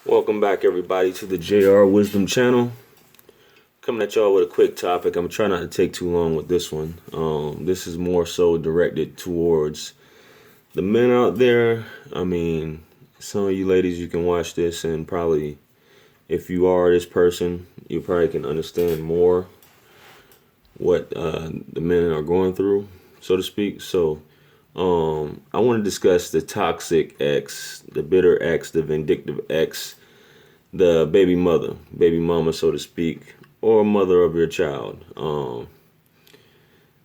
Welcome back, everybody, to the JR Wisdom channel. Coming at y'all with a quick topic. I'm trying not to take too long with this one. This is more so directed towards the men out there. I mean, some of you ladies, you can watch this and probably, if you are this person, you probably can understand more what the men are going through, so to speak. So, I want to discuss the toxic ex, the bitter ex, the vindictive ex, the baby mother, baby mama, so to speak, or mother of your child.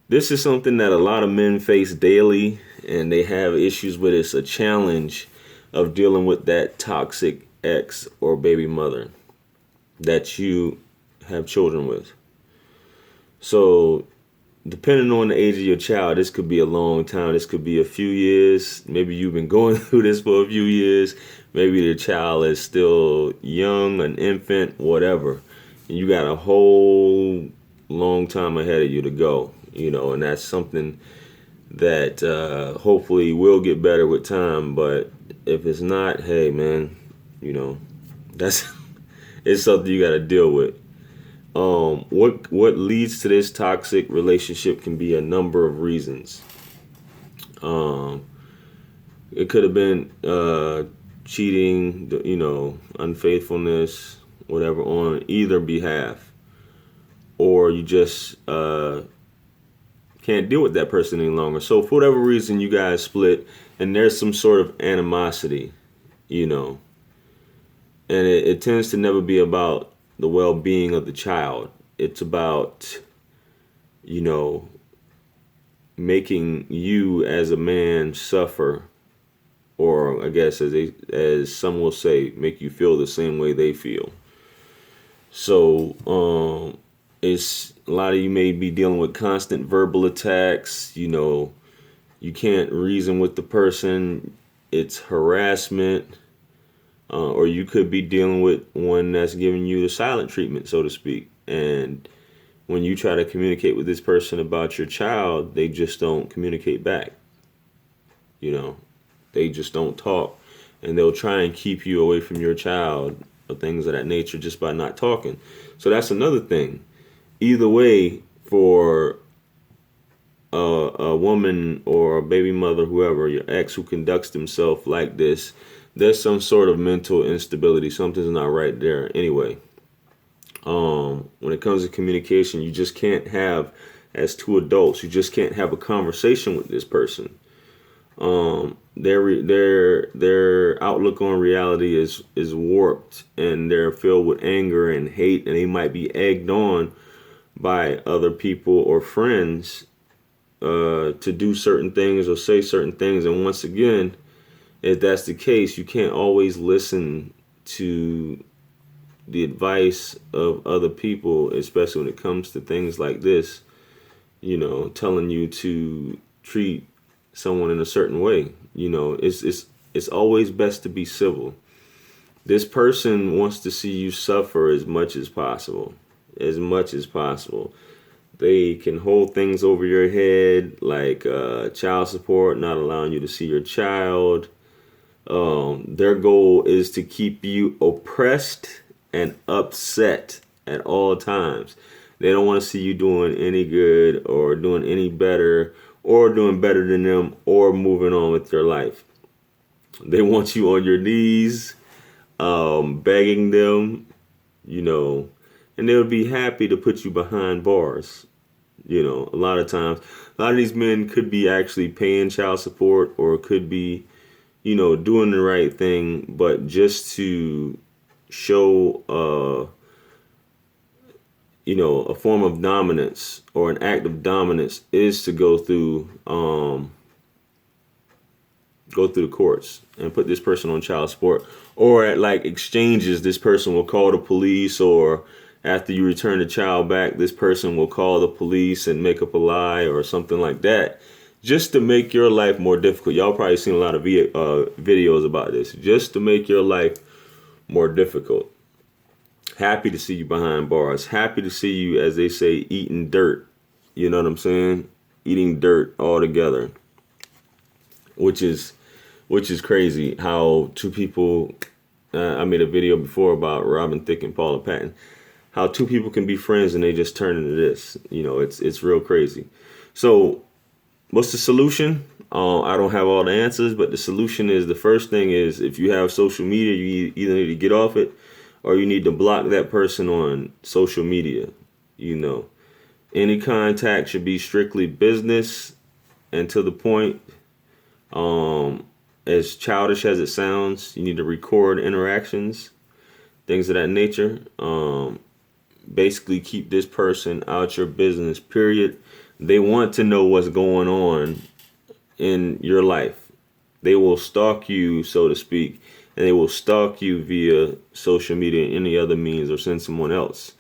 This is something that a lot of men face daily, and they have issues with. It's a challenge of dealing with that toxic ex or baby mother that you have children with. So, depending on the age of your child, this could be a long time. This could be a few years. Maybe you've been going through this for a few years. Maybe the child is still young, an infant, whatever. And you got a whole long time ahead of you to go, and that's something that hopefully will get better with time. But if it's not, hey, man, that's it's something you got to deal with. What leads to this toxic relationship can be a number of reasons. It could have been cheating, unfaithfulness, whatever, on either behalf, or you just can't deal with that person any longer. So for whatever reason, you guys split, and there's some sort of animosity, and it tends to never be about the well-being of the child. It's about, making you as a man suffer, or I guess as some will say, make you feel the same way they feel. So it's a lot of you may be dealing with constant verbal attacks. You can't reason with the person. It's harassment. Or you could be dealing with one that's giving you the silent treatment, so to speak. And when you try to communicate with this person about your child, they just don't communicate back. They just don't talk. And they'll try and keep you away from your child or things of that nature just by not talking. So that's another thing. Either way, for a woman or a baby mother, whoever, your ex who conducts themselves like this, there's some sort of mental instability. Something's not right there anyway. When it comes to communication, you just can't have, as two adults, you just can't have a conversation with this person. Their outlook on reality is warped, and they're filled with anger and hate, and they might be egged on by other people or friends to do certain things or say certain things. And once again, if that's the case, you can't always listen to the advice of other people, especially when it comes to things like this, telling you to treat someone in a certain way. It's always best to be civil. This person wants to see you suffer as much as possible. As much as possible. They can hold things over your head like child support, not allowing you to see your child. Their goal is to keep you oppressed and upset at all times. They don't want to see you doing any good or doing any better or doing better than them or moving on with your life. They want you on your knees, begging them, and they'll be happy to put you behind bars. A lot of times, a lot of these men could be actually paying child support or could be, doing the right thing, but just to show, a form of dominance or an act of dominance is to go through the courts and put this person on child support. Or at like exchanges, this person will call the police, or after you return the child back, this person will call the police and make up a lie or something like that, just to make your life more difficult. Y'all probably seen a lot of videos about this, just to make your life more difficult. Happy to see you behind bars. Happy to see you, as they say, eating dirt. You know what I'm saying? Eating dirt all together. Which is crazy how two people I made a video before about Robin Thicke and Paula Patton, how two people can be friends and they just turn into this. It's real crazy. So what's the solution? I don't have all the answers, but the solution is, the first thing is, if you have social media, you either need to get off it or you need to block that person on social media. Any contact should be strictly business and to the point. As childish as it sounds, you need to record interactions, things of that nature. Basically, keep this person out your business, period. They want to know what's going on in your life. They will stalk you, so to speak, and they will stalk you via social media and any other means, or send someone else.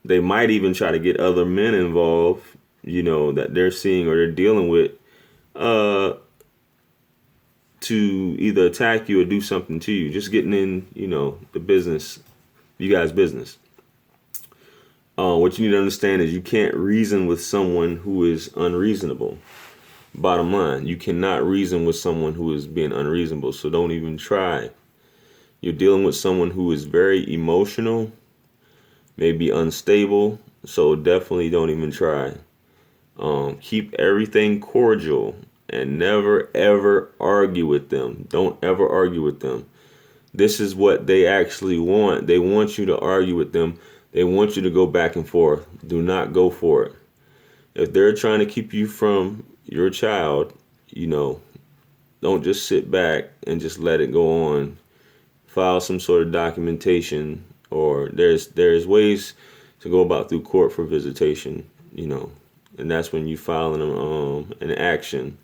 They might even try to get other men involved, that they're seeing or they're dealing with, to either attack you or do something to you. Just getting in, the business, you guys' business. What you need to understand is you can't reason with someone who is unreasonable. Bottom line, you cannot reason with someone who is being unreasonable, so don't even try. You're dealing with someone who is very emotional, maybe unstable, so definitely don't even try. Keep everything cordial and never ever argue with them. Don't ever argue with them. This is what they actually want. They want you to argue with them. They want you to go back and forth. Do not go for it. If they're trying to keep you from your child, don't just sit back and just let it go on. File some sort of documentation, or there's ways to go about through court for visitation, and that's when you file an action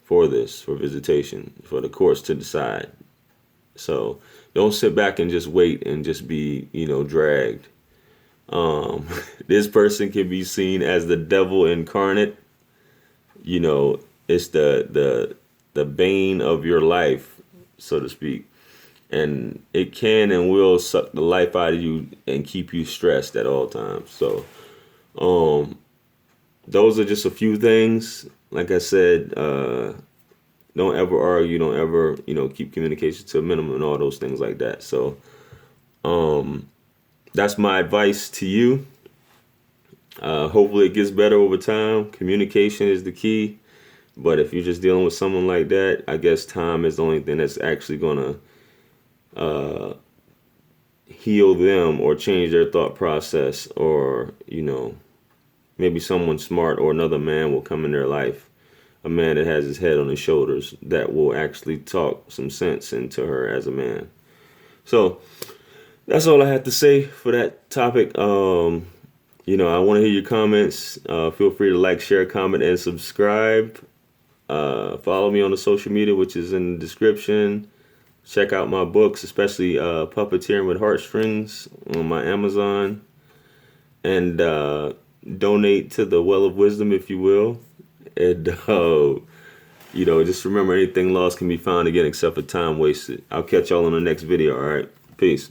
for visitation, for the courts to decide. So don't sit back and just wait and just be, dragged. This person can be seen as the devil incarnate. It's the bane of your life, so to speak. And it can and will suck the life out of you and keep you stressed at all times. So, those are just a few things. Like I said, don't ever argue, don't ever, keep communication to a minimum and all those things like that. So, that's my advice to you. Hopefully it gets better over time. Communication is the key. But if you're just dealing with someone like that, I guess time is the only thing that's actually going to heal them or change their thought process, or, maybe someone smart or another man will come in their life. A man that has his head on his shoulders that will actually talk some sense into her as a man. So that's all I have to say for that topic. I want to hear your comments. Feel free to like, share, comment, and subscribe. Follow me on the social media, which is in the description. Check out my books, especially Puppeteering with Heartstrings, on my Amazon. And donate to the Well of Wisdom, if you will. And, just remember, anything lost can be found again except for time wasted. I'll catch y'all on the next video, all right? Peace.